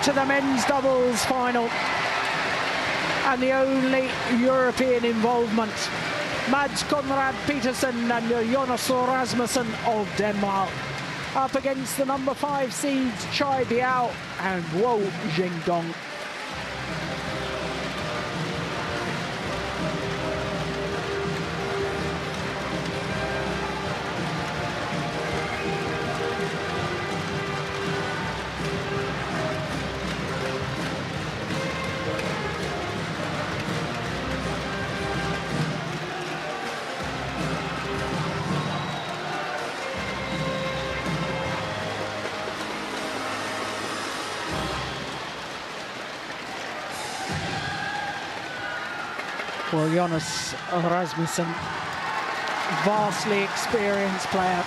to the men's doubles final, and the only European involvement. M.Conrads-Petersen and Jonas J.Rasmussen of Denmark up against the number 5 seeds Biao and Zhendong. Well, Jonas J.Rasmussen, vastly experienced player,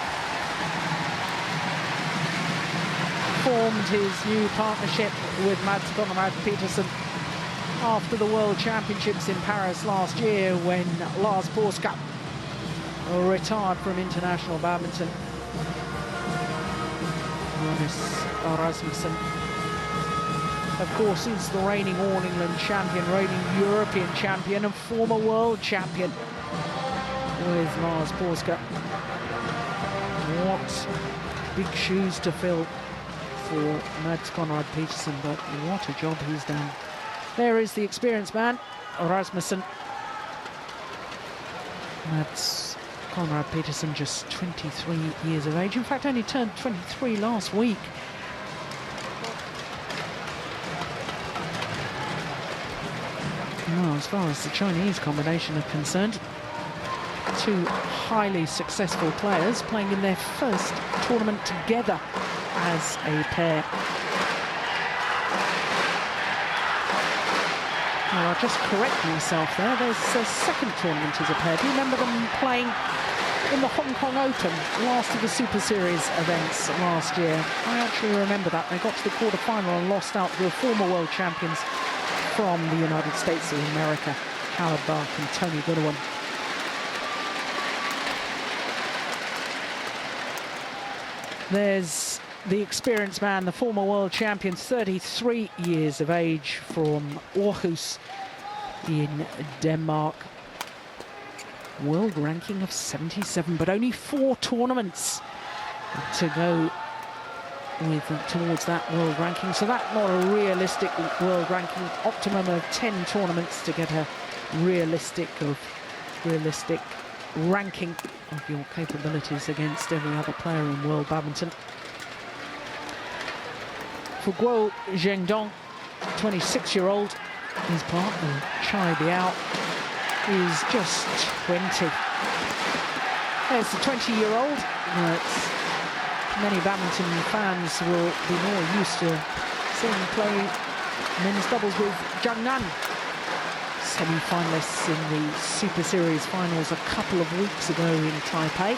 formed his new partnership with M.Conrads-Petersen after the World Championships in Paris last year, when Lars Porska retired from international badminton. Jonas J.Rasmussen, of course, is the reigning All England champion, reigning European champion and former world champion with Lars Porska. What big shoes to fill for M.Conrads-Petersen, but what a job he's done. There is the experienced man, Rasmussen. M.Conrads-Petersen, just 23 years of age. In fact, only turned 23 last week. Well, as far as the Chinese combination are concerned, two highly successful players playing in their first tournament together as a pair. Well, I'll just correct myself there. There's a second tournament as a pair. Do you remember them playing in the Hong Kong Open, last of the Super Series events last year? I actually remember that. They got to the quarter-final and lost out to the former world champions from the United States of America, Howard Bark and Tony Goodwin. There's the experienced man, the former world champion, 33 years of age, from Aarhus in Denmark. World ranking of 77, but only 4 tournaments to go with towards that world ranking, so that's not a realistic world ranking. Optimum of 10 tournaments to get a realistic ranking of your capabilities against every other player in world badminton. For Zhendong, 26-year-old, his partner Biao is just 20. There's the 20-year-old, but many badminton fans will be more used to seeing him play men's doubles with Zhendong, semi-finalists in the Super Series finals a couple of weeks ago in Taipei.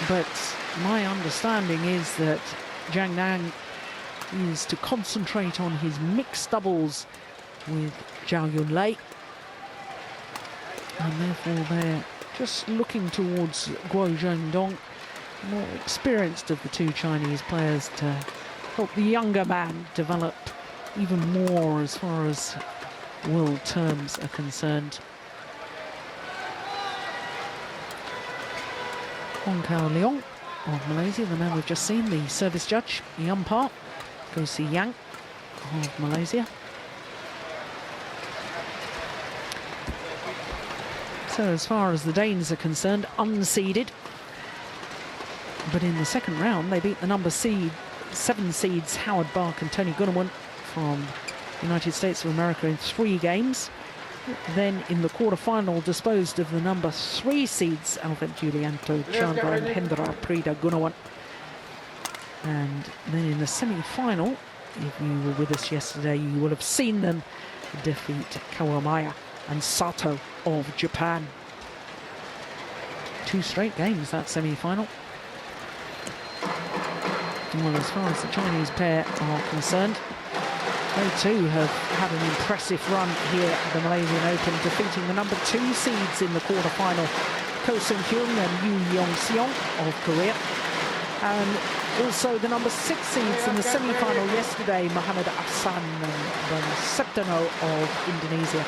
But my understanding is that Zhendong is to concentrate on his mixed doubles with Zhao Yunlei, and therefore they're just looking towards Zhendong, more experienced of the two Chinese players, to help the younger man develop even more as far as world terms are concerned. Hong Kao Leong of Malaysia, the man we've just seen, the service judge, the umpire, Go Si Yang of Malaysia. So as far as the Danes are concerned, unseeded. But in the second round, they beat the number 7 seeds Howard Bark and Tony Goodwin from the United States of America in 3 games. Then in the quarter-final, disposed of the number 3 seeds Alfred Giulianto Chandra and Hendra Prida Gunawan. And then in the semi-final, if you were with us yesterday, you will have seen them defeat Kawamaya and Sato of Japan. 2 straight games, that semi-final. Well, as far as the Chinese pair are concerned, they too have had an impressive run here at the Malaysian Open, defeating the number 2 seeds in the quarter-final, Ko Sung-kyung and Yu Yong-seong of Korea. And Also, the number 6 seeds in the semi-final yesterday, Muhammad Ahsan and Zhendong of Indonesia.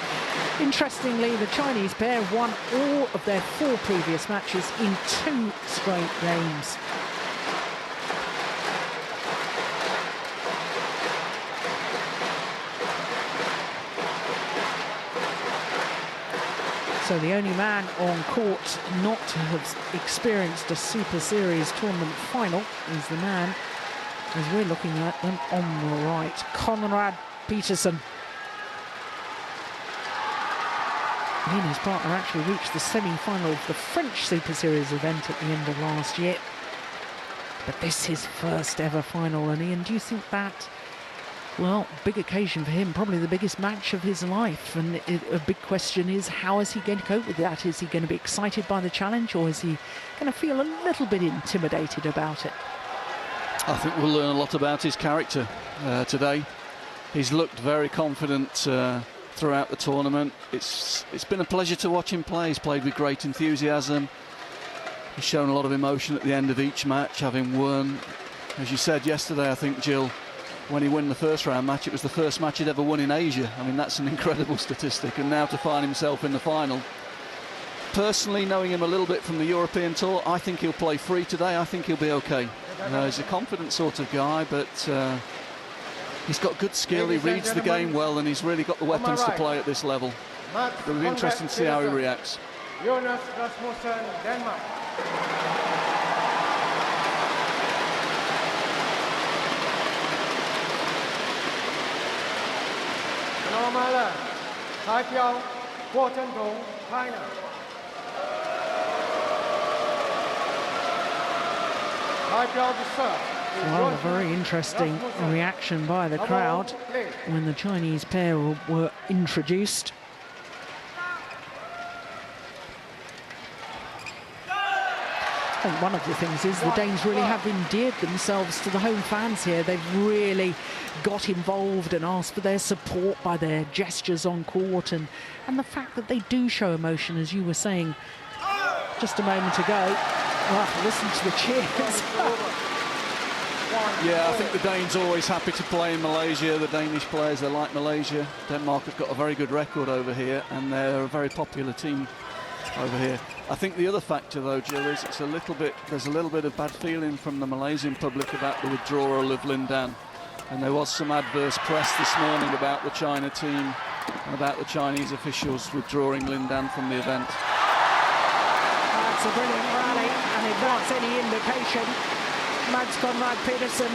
Interestingly, the Chinese pair won all of their 4 previous matches in 2 straight games. So the only man on court not to have experienced a Super Series tournament final is the man, as we're looking at them on the right, M.Conrads-Petersen. He and his partner actually reached the semi-final of the French Super Series event at the end of last year. But this is his first ever final, and Ian, do you think that, well, big occasion for him, probably the biggest match of his life, and a big question is, how is he going to cope with that? Is he going to be excited by the challenge, or is he going to feel a little bit intimidated about it? I think we'll learn a lot about his character today. He's looked very confident throughout the tournament. It's been a pleasure to watch him play. He's played with great enthusiasm. He's shown a lot of emotion at the end of each match, having won. As you said yesterday, I think, Jill, when he won the first round match, it was the first match he'd ever won in Asia. I mean, that's an incredible statistic. And now to find himself in the final. Personally, knowing him a little bit from the European tour, I think he'll play free today. I think he'll be okay. He's a confident sort of guy, but he's got good skill. He reads the game well, and he's really got the weapons to play at this level. It'll be interesting to see how he reacts. Jonas, Rasmussen, Denmark. Normal, Biao, Zhendong, China. Well, a very interesting reaction by the crowd when the Chinese pair were introduced. I think one of the things is the Danes really have endeared themselves to the home fans here. They've really got involved and asked for their support by their gestures on court, and the fact that they do show emotion, as you were saying just a moment ago. Well, listen to the cheers. Yeah, I think the Danes are always happy to play in Malaysia. The Danish players, they like Malaysia. Denmark have got a very good record over here, and they're a very popular team over here. I think the other factor, though, Jill, is there's a little bit of bad feeling from the Malaysian public about the withdrawal of Lin Dan. And there was some adverse press this morning about the China team and about the Chinese officials withdrawing Lin Dan from the event. That's a brilliant rally, and if that's any indication, M.Conrads-Petersen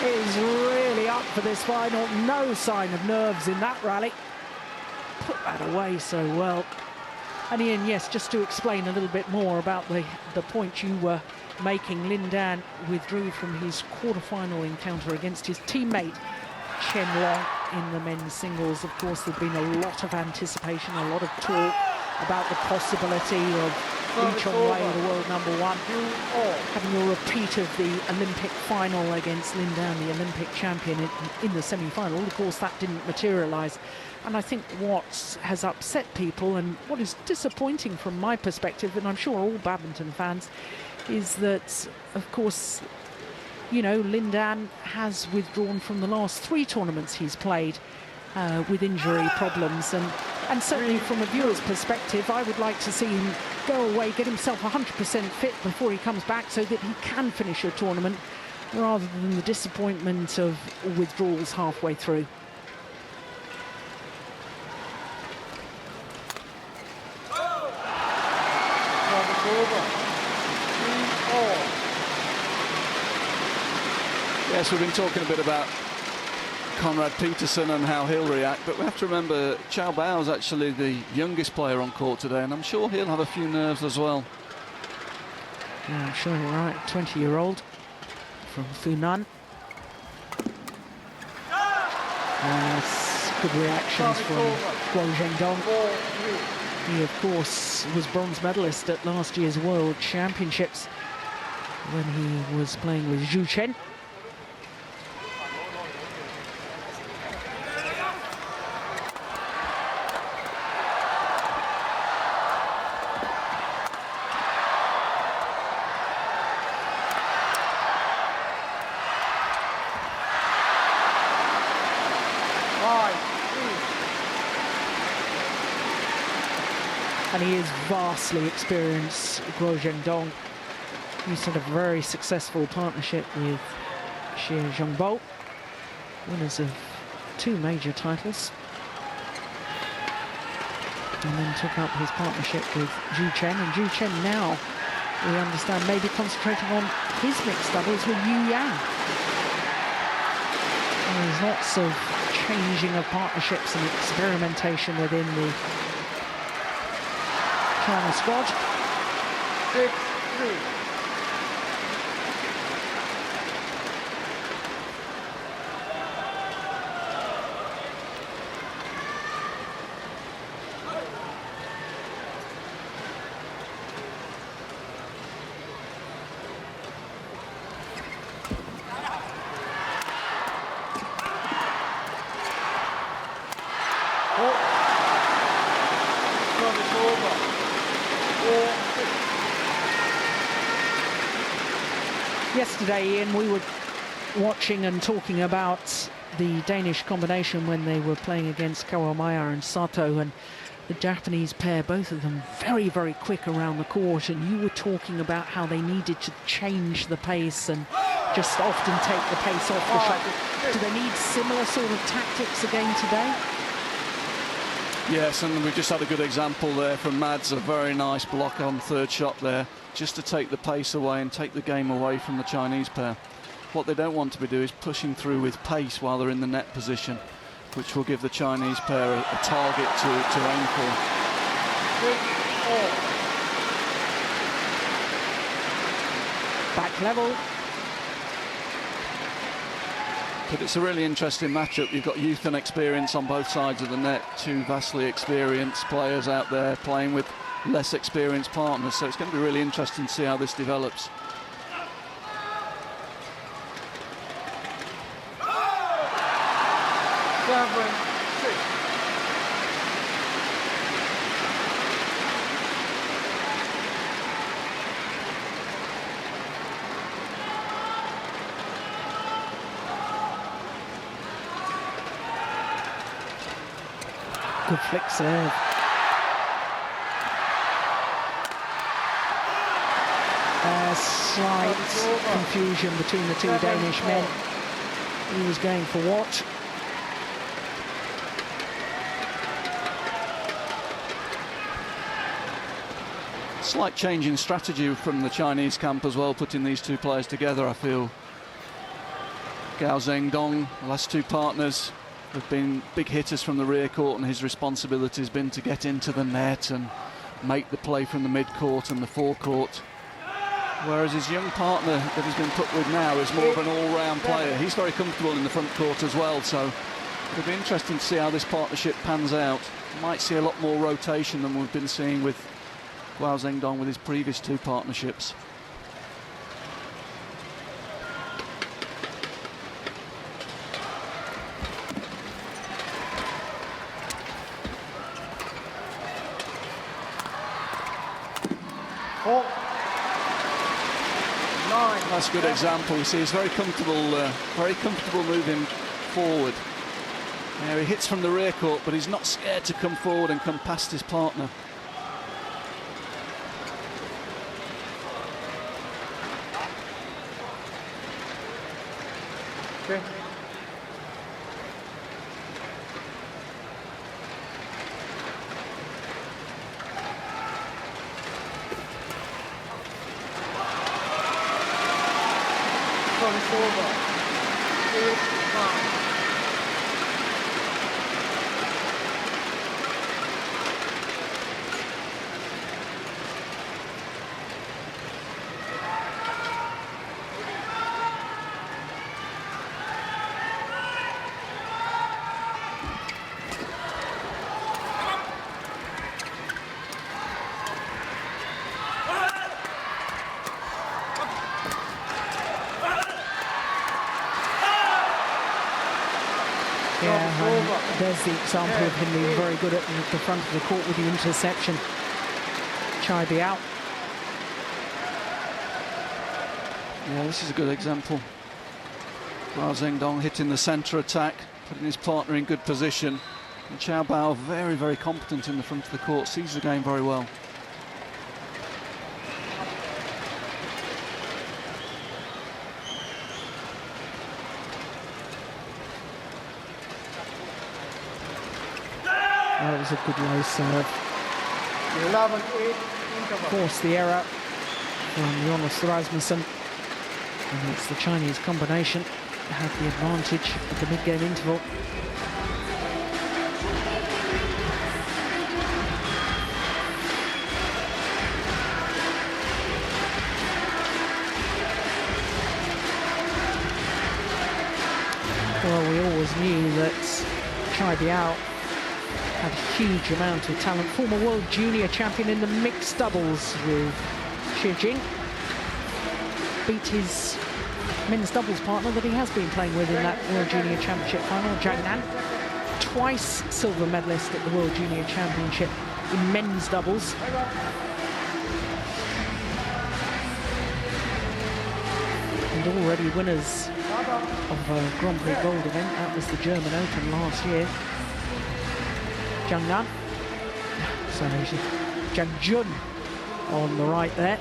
is really up for this final. No sign of nerves in that rally. Put that away so well. And Ian, yes, just to explain a little bit more about the point you were making, Lin Dan withdrew from his quarter-final encounter against his teammate Chen Long in the men's singles. Of course, there'd been a lot of anticipation, a lot of talk about the possibility of Lee Chong-wei, the world #1, having a repeat of the Olympic final against Lin Dan, the Olympic champion, in the semi-final. Of course, that didn't materialise. And I think what has upset people, and what is disappointing from my perspective, and I'm sure all badminton fans, is that, of course, you know, Lin Dan has withdrawn from the last 3 tournaments he's played with injury problems. And certainly from a viewer's perspective, I would like to see him go away, get himself 100% fit before he comes back, so that he can finish a tournament, rather than the disappointment of withdrawals halfway through. Yes, we've been talking a bit about Conrad-Petersen and how he'll react, but we have to remember Biao is actually the youngest player on court today, and I'm sure he'll have a few nerves as well. Yeah, I'm sure you're right. 20-year-old from Funan. Good reactions from Zhendong. He, of course, was bronze medalist at last year's World Championships when he was playing with Zhu Chen. And he is vastly experienced, Zhendong. He's had a very successful partnership with Zhendong, winners of 2 major titles. And then took up his partnership with Zhu Chen. And Zhu Chen now, we understand, may be concentrating on his mixed doubles with Yu Yang. And there's lots of changing of partnerships and experimentation within the China squad. 6-3. Yesterday, Ian, we were watching and talking about the Danish combination when they were playing against Kawamaya and Sato, and the Japanese pair, both of them very, very quick around the court, and you were talking about how they needed to change the pace and just often take the pace off the shot. Do they need similar sort of tactics again today? Yes, and we just had a good example there from Mads, a very nice block on third shot there, just to take the pace away and take the game away from the Chinese pair. What they don't want to be doing is pushing through with pace while they're in the net position, which will give the Chinese pair a target to aim for. Back level. But it's a really interesting matchup. You've got youth and experience on both sides of the net, 2 vastly experienced players out there playing with less experienced partners, so it's going to be really interesting to see how this develops. Good flick serve. Slight confusion between the 2 Danish men. He was going for what? Slight change in strategy from the Chinese camp as well, putting these 2 players together, I feel. Zhendong, the last 2 partners, have been big hitters from the rear court, and his responsibility has been to get into the net and make the play from the mid-court and the forecourt. Whereas his young partner that he's been put with now is more of an all-round player. He's very comfortable in the front court as well, so it'll be interesting to see how this partnership pans out. Might see a lot more rotation than we've been seeing with Zhendong with his previous 2 partnerships. That's a good example. You see, he's very comfortable moving forward. Yeah, he hits from the rear court, but he's not scared to come forward and come past his partner. Okay. There's the example of him being very good at the front of the court with the interception. Biao. Yeah, this is a good example. Zhendong hitting the centre attack, putting his partner in good position, And Biao very, very competent in the front of the court, sees the game very well. That was a good low serve. 11-8 interval. Forced the error from Jonas Rasmussen. And it's the Chinese combination that had the advantage at the mid-game interval. Well, we always knew that Biao had a huge amount of talent. Former world junior champion in the mixed doubles with Zhendong. Beat his men's doubles partner that he has been playing with in that World Junior Championship final, Zhendong. Twice silver medalist at the World Junior Championship in men's doubles. And already winners of a Grand Prix Gold event. That was the German Open last year. Zhendong. So Zhendong on the right there.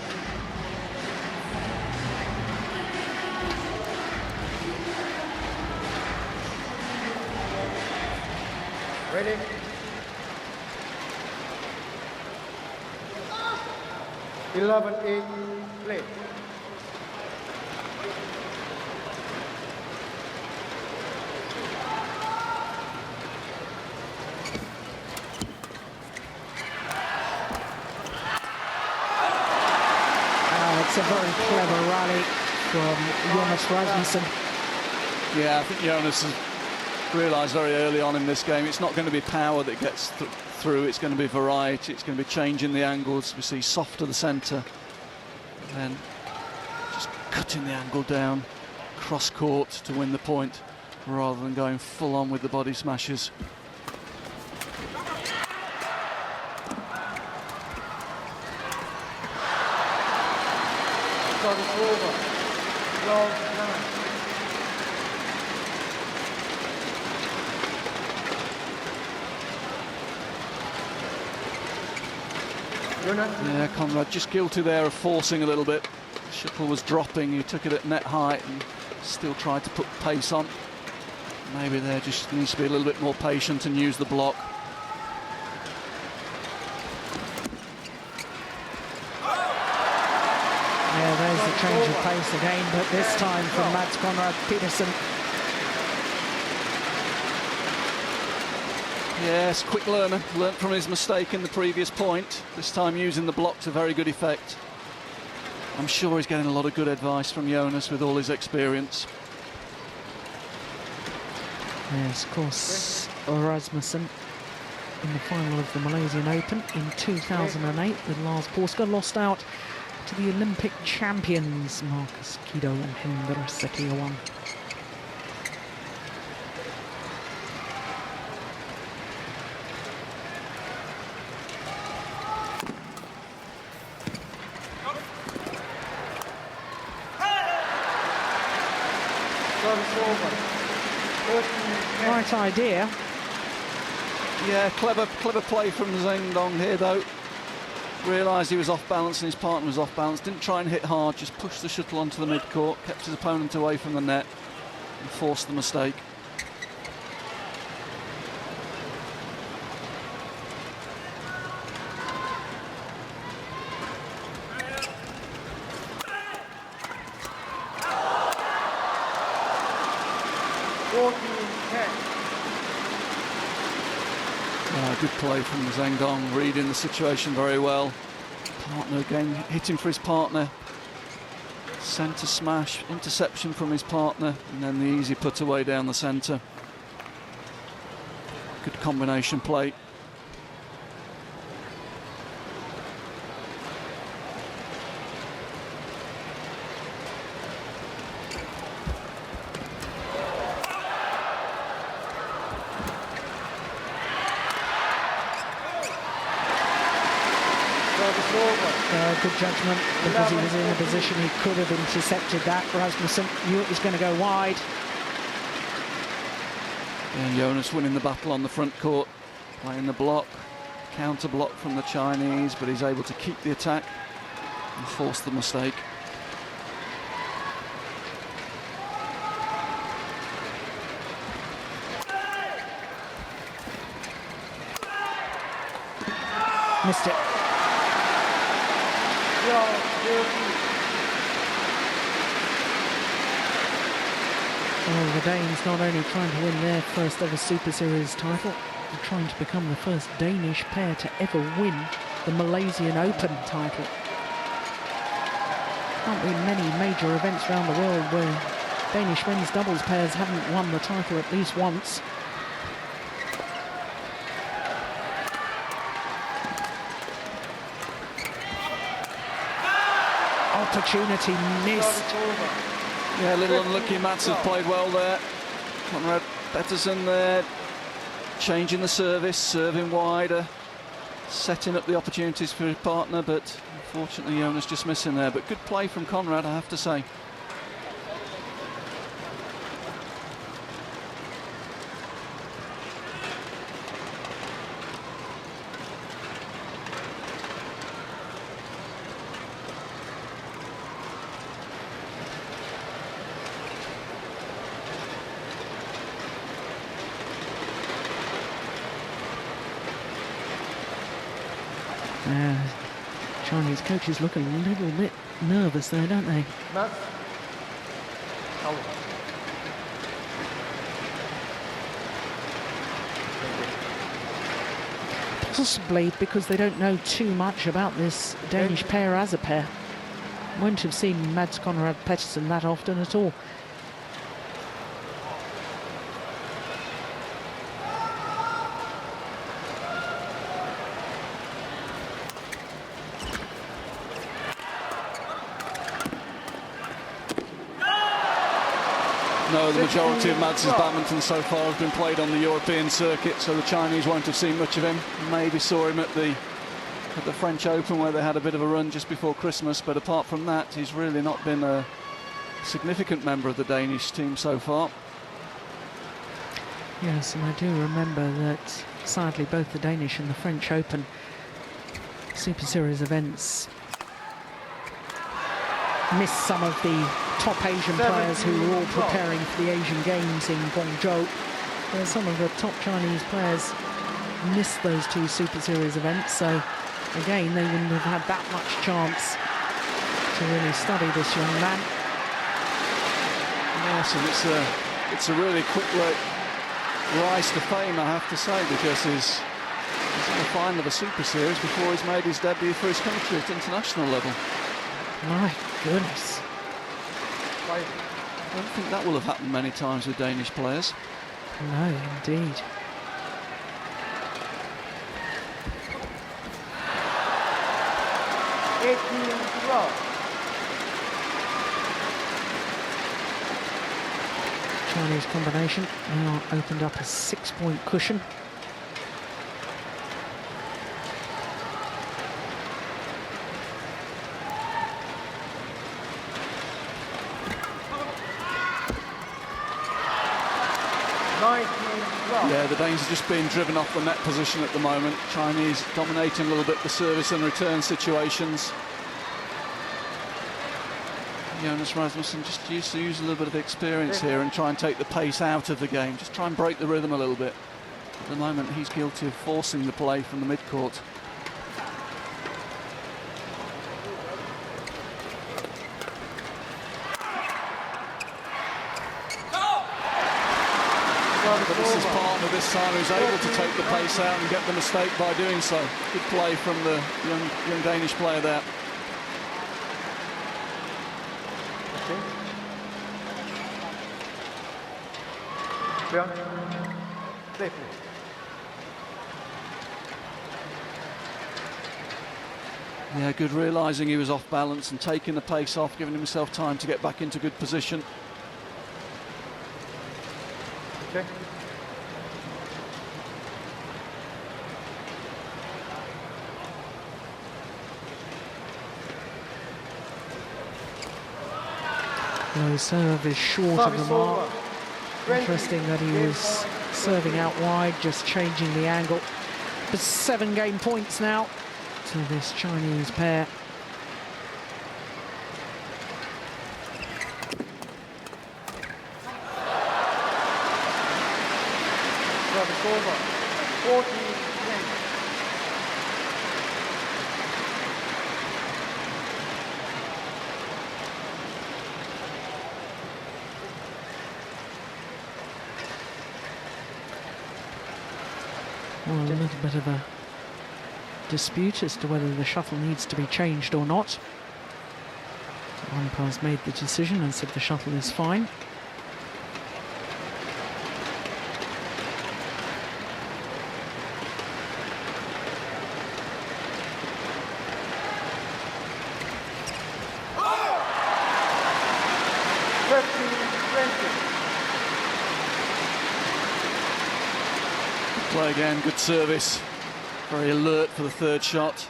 Ready? (11-8) play. It's a very clever rally from Jonas Rasmussen. Yeah, I think Jonas has realised very early on in this game it's not going to be power that gets through, it's going to be variety, it's going to be changing the angles. We see soft to the centre, and then just cutting the angle down, cross court to win the point, rather than going full on with the body smashes. Over. 12-9. Jonas. Yeah, Conrad just guilty there of forcing a little bit. The shuttle was dropping, he took it at net height and still tried to put pace on. Maybe there just needs to be a little bit more patient and use the block. Yeah, there's the change of pace again, but this time from M.Conrads-Petersen. Yes, quick learner, learnt from his mistake in the previous point. This time using the block to very good effect. I'm sure he's getting a lot of good advice from Jonas with all his experience. Yes, of course, Rasmussen in the final of the Malaysian Open in 2008 with Lars Porska lost out to the Olympic champions Marcus Kido and Hendra Setiawan. Right idea. Yeah, clever play from Zhendong here though. Realised he was off balance and his partner was off balance. Didn't try and hit hard, just pushed the shuttle onto the mid-court, kept his opponent away from the net and forced the mistake. Good play from Zhendong, reading the situation very well. Partner again hitting for his partner. Centre smash, interception from his partner, and then the easy put away down the centre. Good combination play. Good judgment, because he was in a position he could have intercepted that. Rasmussen knew it was going to go wide. And Jonas winning the battle on the front court. playing the block, counter block from the Chinese, but he's able to keep the attack and force the mistake. Missed it. Well, the Danes not only trying to win their first ever Super Series title, they're trying to become the first Danish pair to ever win the Malaysian Open title. Can't be many major events around the world where Danish men's doubles pairs haven't won the title at least once. Opportunity missed. Yeah, a little unlucky. Mats has played well there. M.Conrads-Petersen there, changing the service, serving wider, setting up the opportunities for his partner, but unfortunately Jonas just missing there. But good play from Conrad, I have to say. Chinese coaches looking a little bit nervous there, don't they? Possibly because they don't know too much about this Danish pair as a pair. Won't have seen M.Conrads-Petersen that often at all. No, the majority of Mads' badminton so far has been played on the European circuit, so the Chinese won't have seen much of him. Maybe saw him at the French Open where they had a bit of a run just before Christmas, but apart from that, he's really not been a significant member of the Danish team so far. Yes, and I do remember that sadly both the Danish and the French Open Super Series events missed some of the top Asian players who were all preparing for the Asian Games in Guangzhou. Some of the top Chinese players missed those two Super Series events, so again they wouldn't have had that much chance to really study this young man. Yes, and it's a really quick rise to fame, I have to say, because he's in the final of a Super Series before he's made his debut for his country at international level. My goodness. I don't think that will have happened many times with Danish players. No, indeed. Chinese combination now opened up a 6-point cushion. Yeah, the Danes are just being driven off the net position at the moment. Chinese dominating a little bit the service and return situations. J.Rasmussen just used to use a little bit of experience here and try and take the pace out of the game. Just try and break the rhythm a little bit. At the moment, he's guilty of forcing the play from the mid-court. But it's his partner this time who's able to take the pace out and get the mistake by doing so. Good play from the young Danish player there. Yeah, good realising he was off balance and taking the pace off, giving himself time to get back into good position. Okay. Well, his serve is short of the mark. Interesting that he was serving out wide, just changing the angle. 7 game points now to this Chinese pair. Service over. 40-10. Well, a little bit of a dispute as to whether the shuttle needs to be changed or not. The umpire's made the decision and said the shuttle is fine. Play again, good service. Very alert for the third shot.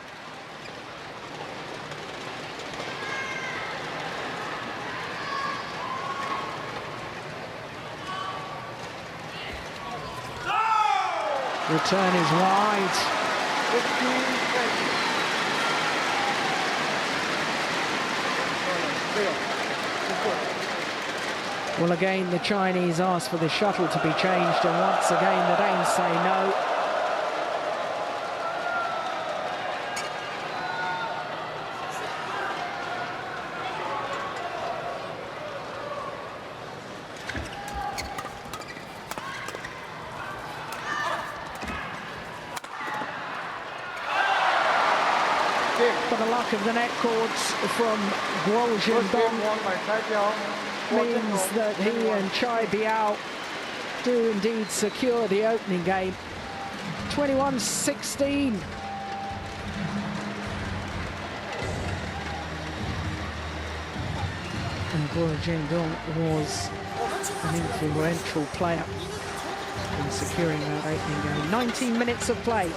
Return is wide. 15-20. Well, again, the Chinese asked for the shuttle to be changed, and once again, the Danes say no. For the luck of the net cords from Zhendong means that he and Biao do indeed secure the opening game. 21-16. And Zhendong was an influential player in securing that opening game. 19 minutes of play.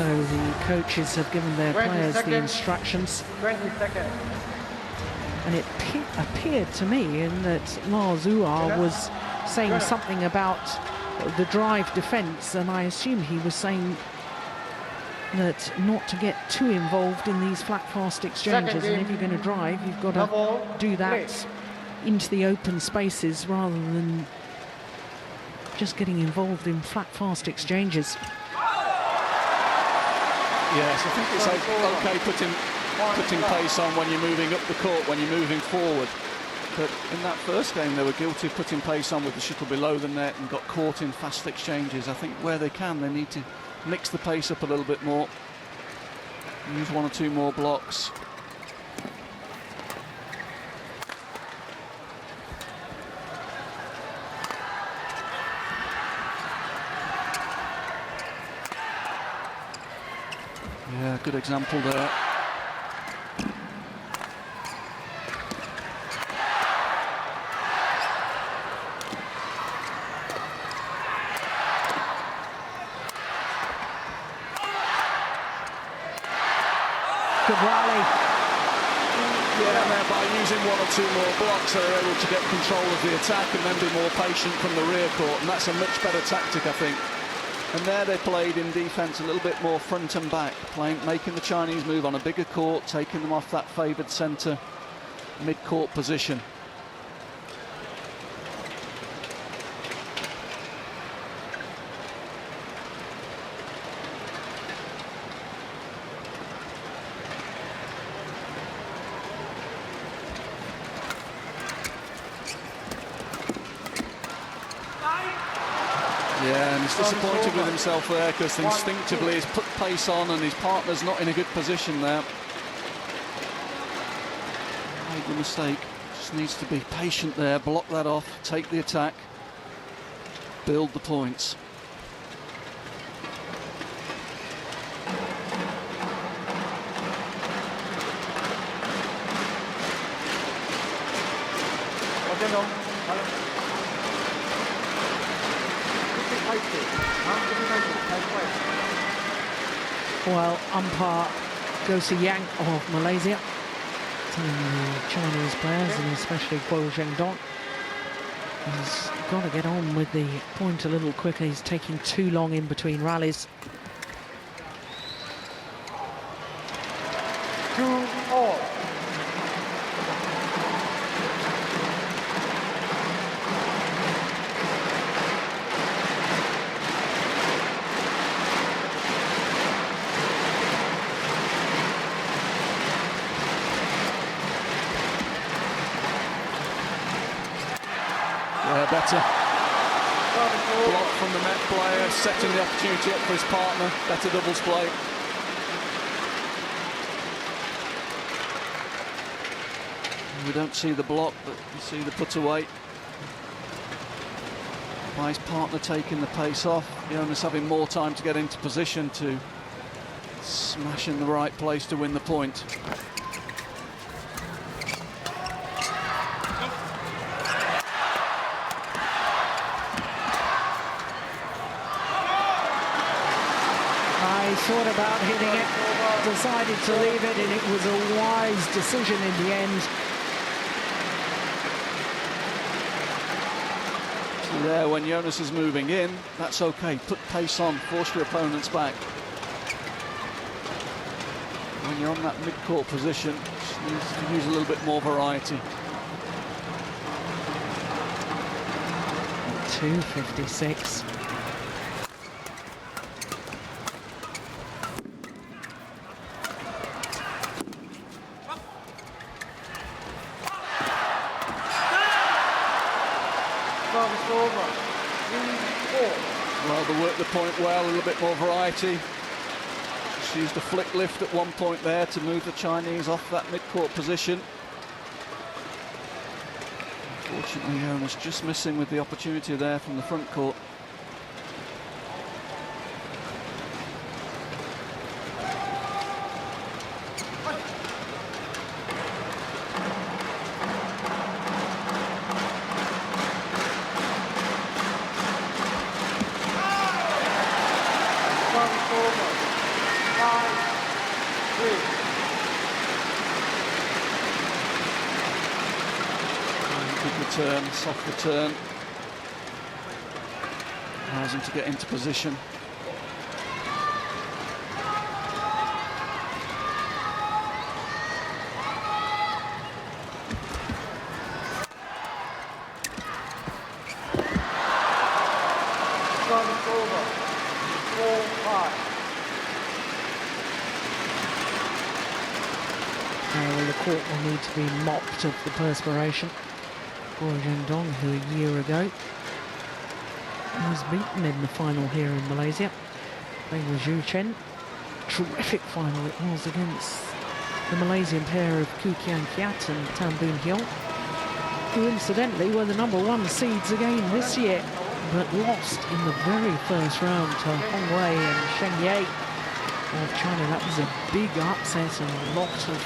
So the coaches have given their players the instructions. 20 seconds. And it appeared to me in that La Zua was saying something about the drive defence, and I assume he was saying that not to get too involved in these flat fast exchanges, and if you're going to drive, you've got to do that into the open spaces rather than just getting involved in flat fast exchanges. Yes, I think it's okay putting pace on when you're moving up the court, when you're moving forward. But in that first game, they were guilty of putting pace on with the shuttle below the net and got caught in fast exchanges. I think where they can, they need to mix the pace up a little bit more. Use 1 or 2 more blocks. Yeah, good example there. Good rally. Yeah, by using 1 or 2 more blocks, they're able to get control of the attack and then be more patient from the rear court, and that's a much better tactic, I think. And there they played in defence a little bit more front and back, making the Chinese move on a bigger court, taking them off that favoured centre, mid-court position. Yeah, and he's disappointed with himself there because instinctively he's put pace on and his partner's not in a good position there. Made the mistake. Just needs to be patient there, block that off, take the attack, build the points. Well, umpire Gosi Yang of Malaysia telling the Chinese players, and especially Zhendong, he's got to get on with the point a little quicker. He's taking too long in between rallies. 2-all. Better block from the Met player, setting the opportunity up for his partner. Better doubles play. We don't see the block, but you see the put away. By his partner taking the pace off. Jonas having more time to get into position to smash in the right place to win the point. Thought about hitting it, decided to leave it, and it was a wise decision in the end. So there, when Jonas is moving in, that's okay. Put pace on, force your opponents back. When you're on that mid-court position, just needs to use a little bit more variety. 2:56. Well, they worked the point well, a little bit more variety. Just used a flick lift at one point there to move the Chinese off that mid-court position. Unfortunately, Jonas just missing with the opportunity there from the front court. Soft return, allows him to get into position. Service over. 4-5. Well, the court will need to be mopped of the perspiration. Zhendong, who a year ago was beaten in the final here in Malaysia. Playing with Zhu Chen. Terrific final it was against the Malaysian pair of Koo Kian Kiat and Tan Boon Hyung, who incidentally were the #1 seeds again this year, but lost in the very first round to Hong Wei and Sheng Ye of China. That was a big upset and a lot of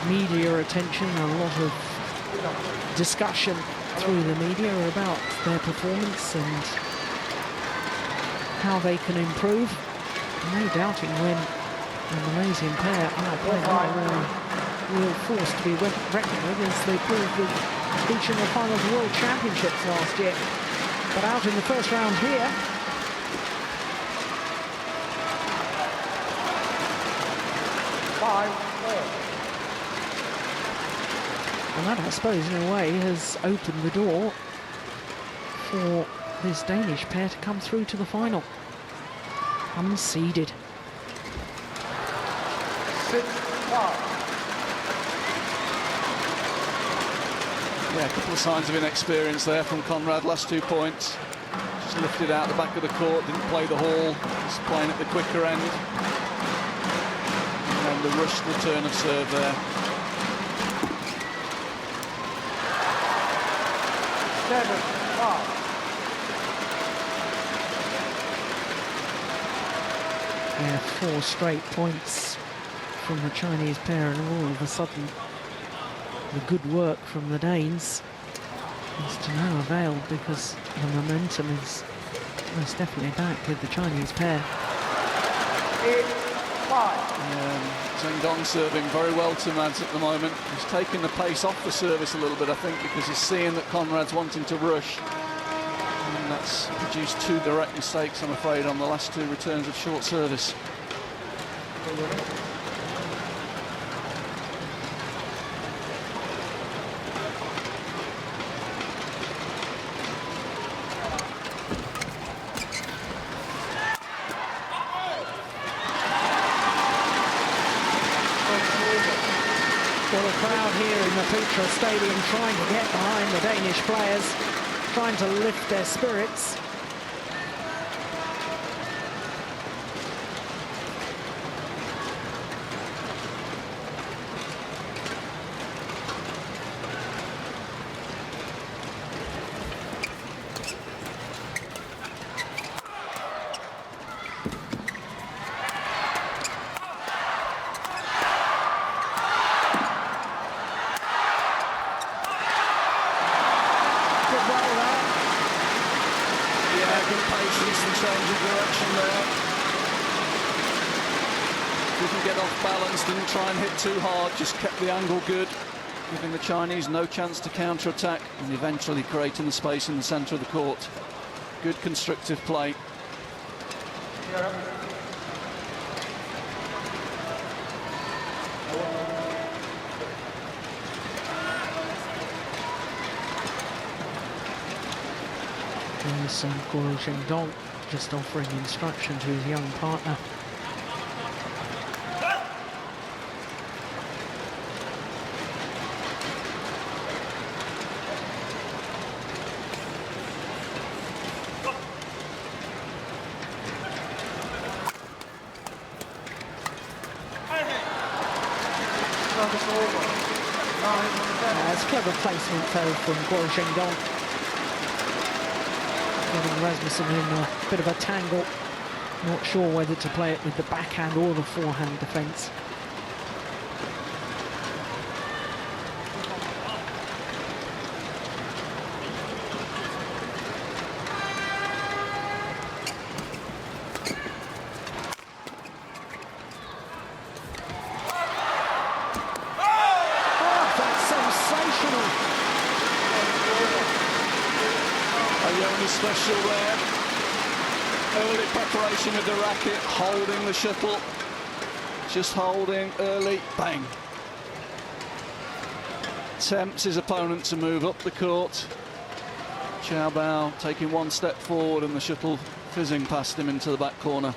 media attention, a lot of discussion through the media about their performance and how they can improve. No doubting when the Malaysian pair are playing a real force to be reckoned with, as they proved with reaching the final of the World Championships last year. But out in the first round here, And that, I suppose, in a way, has opened the door for this Danish pair to come through to the final. Unseeded. 6-5. Yeah, a couple of signs of inexperience there from Conrad. Last 2 points. Just lifted out the back of the court, didn't play the hall, just playing at the quicker end. And then the rushed return of serve there. 7-5. Yeah, 4 straight points from the Chinese pair, and all of a sudden the good work from the Danes is to no avail, because the momentum is most definitely back with the Chinese pair. 8-5. Zhendong serving very well to Mads at the moment. He's taking the pace off the service a little bit, I think, because he's seeing that Conrad's wanting to rush. And that's produced 2 direct mistakes, I'm afraid, on the last 2 returns of short service. Well, the crowd here in the Putra Stadium trying to get behind the Danish players, trying to lift their spirits. Didn't try and hit too hard, just kept the angle good, giving the Chinese no chance to counter-attack and eventually creating the space in the centre of the court. Good constructive play. There's Zhendong just offering instruction to his young partner. It's clever placement though from Zhendong. Getting Rasmussen in a bit of a tangle. Not sure whether to play it with the backhand or the forehand defence. Special there. Early preparation with the racket, holding the shuttle. Just holding early, bang. Tempts his opponent to move up the court. Biao taking 1 step forward and the shuttle fizzing past him into the back corner.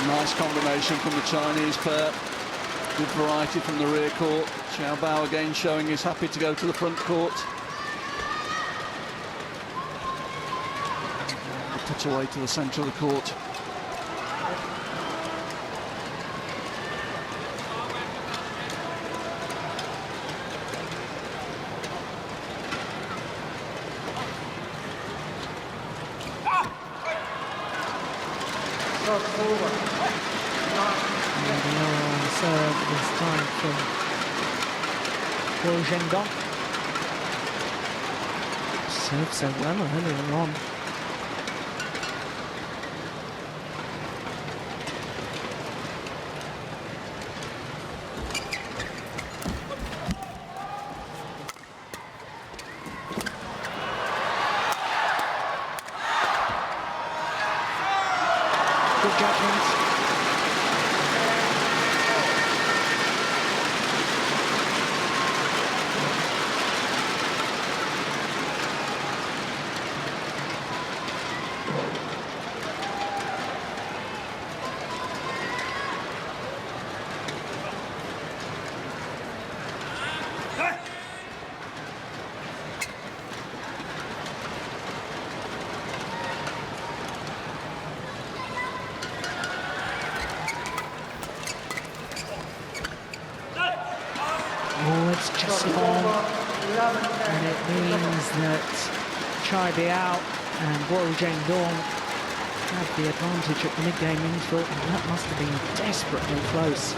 Nice combination from the Chinese pair. Good variety from the rear court. Biao again showing he's happy to go to the front court. Put away to the centre of the court. Serve this time from Zhendong. Served so well earlier on. judgment. Oh, it's just long, and it means that Biao and Zhendong had the advantage at the mid-game interval, and that must have been desperately close.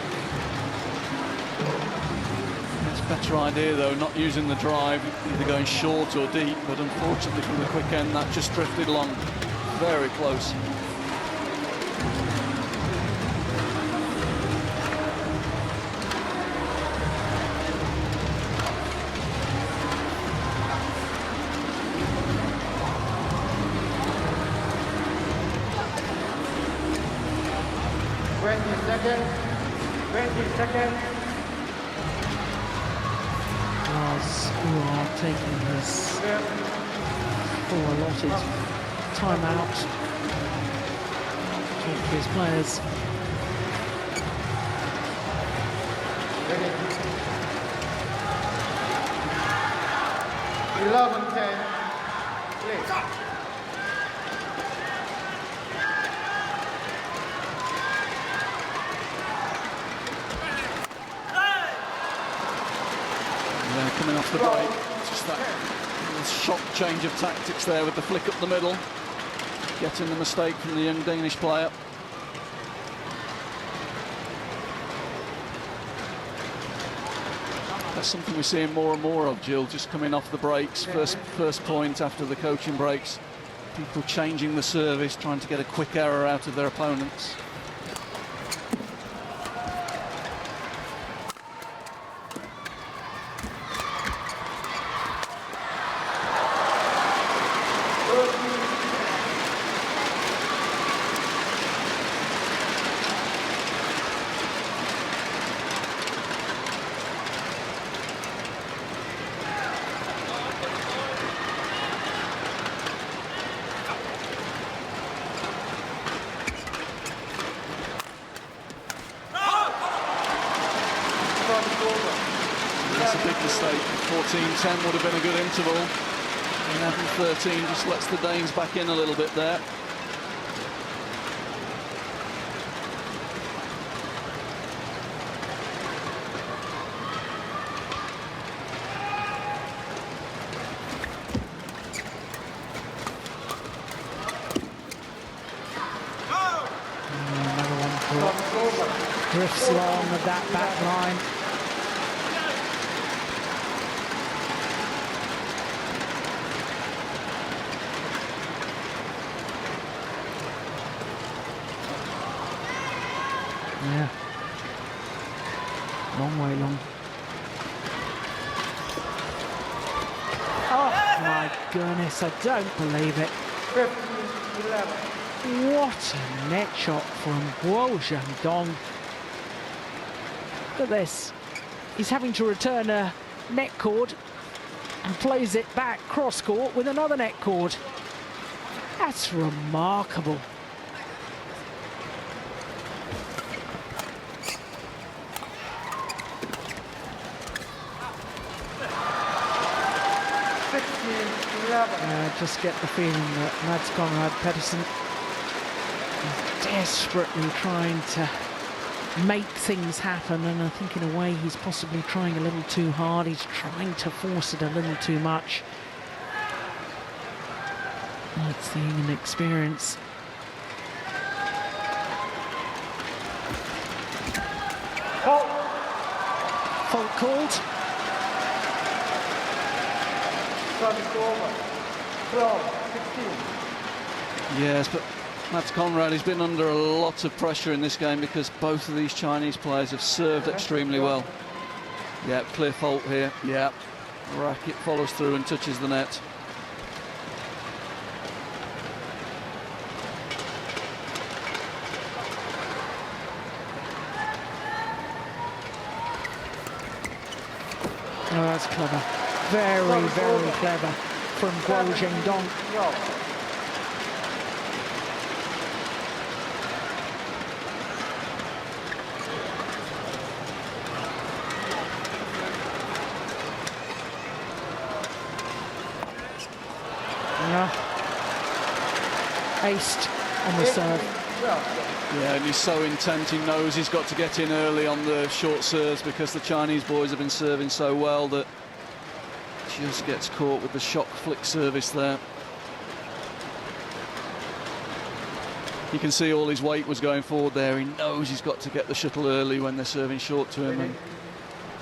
It's a better idea, though, not using the drive, either going short or deep, but unfortunately from the quick end, that just drifted long. Very close. Who are taking his full allotted time out to talk to his players. Ready. 11-10. Play. Coming off the break, just that shock change of tactics there with the flick up the middle, getting the mistake from the young Danish player. That's something we're seeing more and more of, Jill, just coming off the breaks, first point after the coaching breaks, people changing the service, trying to get a quick error out of their opponents. That's a big mistake. 14-10 would have been a good interval. 11-13 just lets the Danes back in a little bit there. Another one drifts long of that back line. Yeah, long way long. Oh my goodness, I don't believe it. 15-11. What a net shot from Zhendong. Look at this. He's having to return a net cord and plays it back cross court with another net cord. That's remarkable. Just get the feeling that M.Conrads-Petersen is desperately trying to make things happen, and I think in a way he's possibly trying a little too hard. He's trying to force it a little too much. That's the inexperience. Fault called. Yes, but M.Conrads has been under a lot of pressure in this game because both of these Chinese players have served extremely well. Yeah, clear fault here. Yeah, racket follows through and touches the net. Oh, that's clever. Very, very clever from Guo Zhendong. Aced on the serve. Yeah, and he's so intent, he knows he's got to get in early on the short serves because the Chinese boys have been serving so well that just gets caught with the shock flick service there. You can see all his weight was going forward there. He knows he's got to get the shuttle early when they're serving short to him, and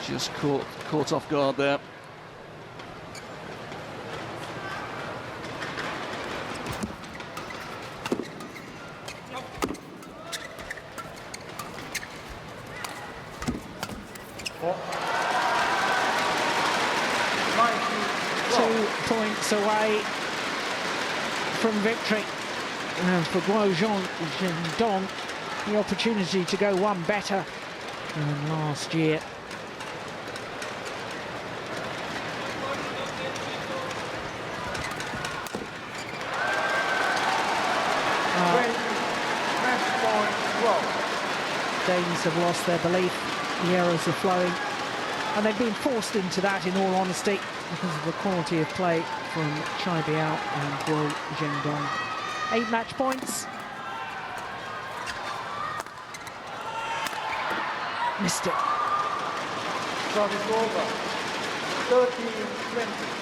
just caught off guard there. Away from victory for Guo Zhendong. The opportunity to go one better than last year. Danes have lost their belief. The errors are flowing, and they've been forced into that, in all honesty, because of the quality of play from Biao and Guo Zhendong. 8 match points. Missed it. Shot is over. 13-20.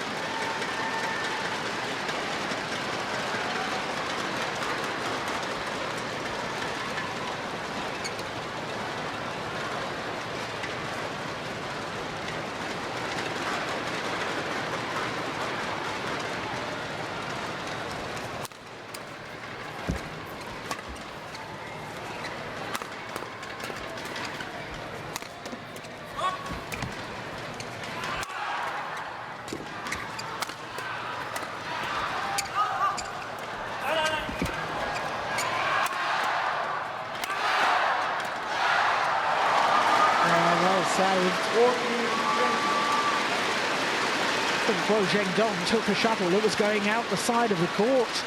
Guo Zhendong took a shuttle. It was going out the side of the court.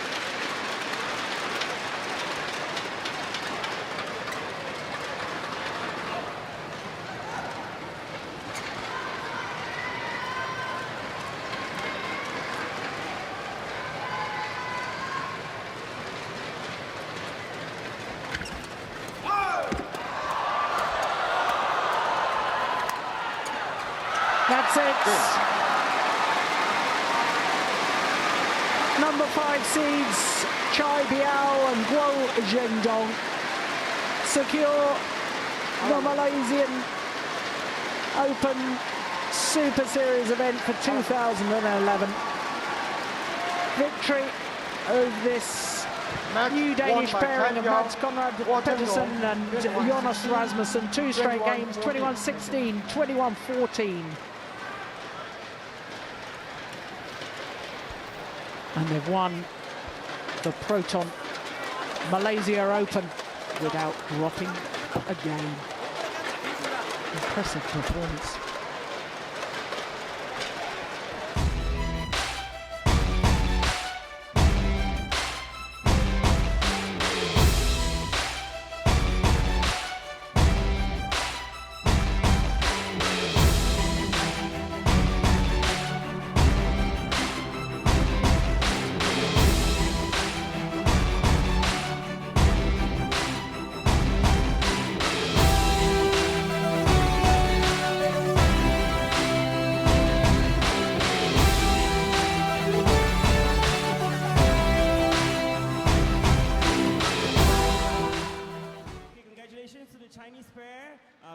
That's it. Number 5 seeds Biao and Guo Zhendong secure the Malaysian Open Super Series event for 2011. Victory of this new Danish pairing of M.Conrads-Petersen and Jonas Rasmussen. 2 straight games, 21-16, 21-14. And they've won the Proton Malaysia Open without dropping a game. Impressive performance.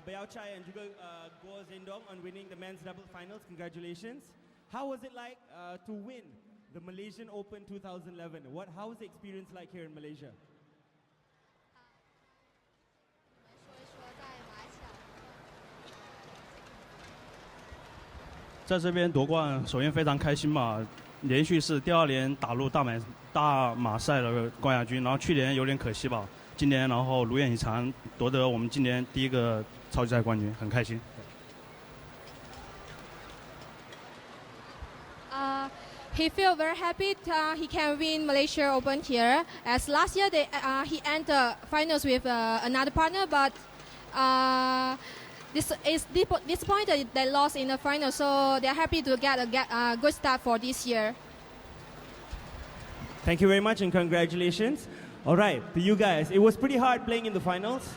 Biao and Guo Zhendong on winning the men's double finals. Congratulations. How was it like to win the Malaysian Open 2011? How was the experience like here in Malaysia? 在这边夺冠，首先非常开心嘛，连续是第2年打入大马赛的冠亚军，然后去年有点可惜吧，今年然后如愿以偿夺得我们今年第1个超级赛冠军，很开心。he feel very happy he can win Malaysia Open here. As last year he entered finals with another partner, but this is disappointed they lost in the final. So they're happy to get a good start for this year. Thank you very much and congratulations. All right, to you guys, it was pretty hard playing in the finals,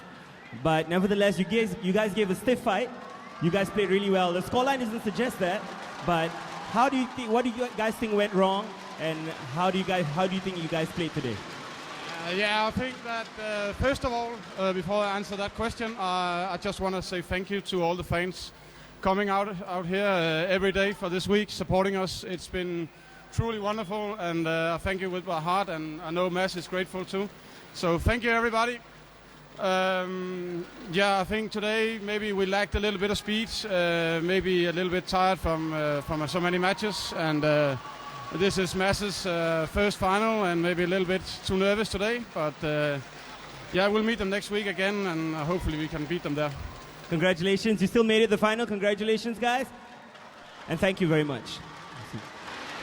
but nevertheless, you guys gave a stiff fight. You guys played really well. The scoreline doesn't suggest that, but what do you guys think went wrong, and how do you think you guys played today? Yeah, I think that first of all, before I answer that question, I just want to say thank you to all the fans coming out here every day for this week, supporting us. It's been truly wonderful, and I thank you with my heart, and I know Mads is grateful too. So thank you, everybody. Yeah, I think today maybe we lacked a little bit of speed, maybe a little bit tired from so many matches, and this is Mads' first final, and maybe a little bit too nervous today, but yeah, we'll meet them next week again, and hopefully we can beat them there. Congratulations, you still made it the final. Congratulations, guys, and thank you very much.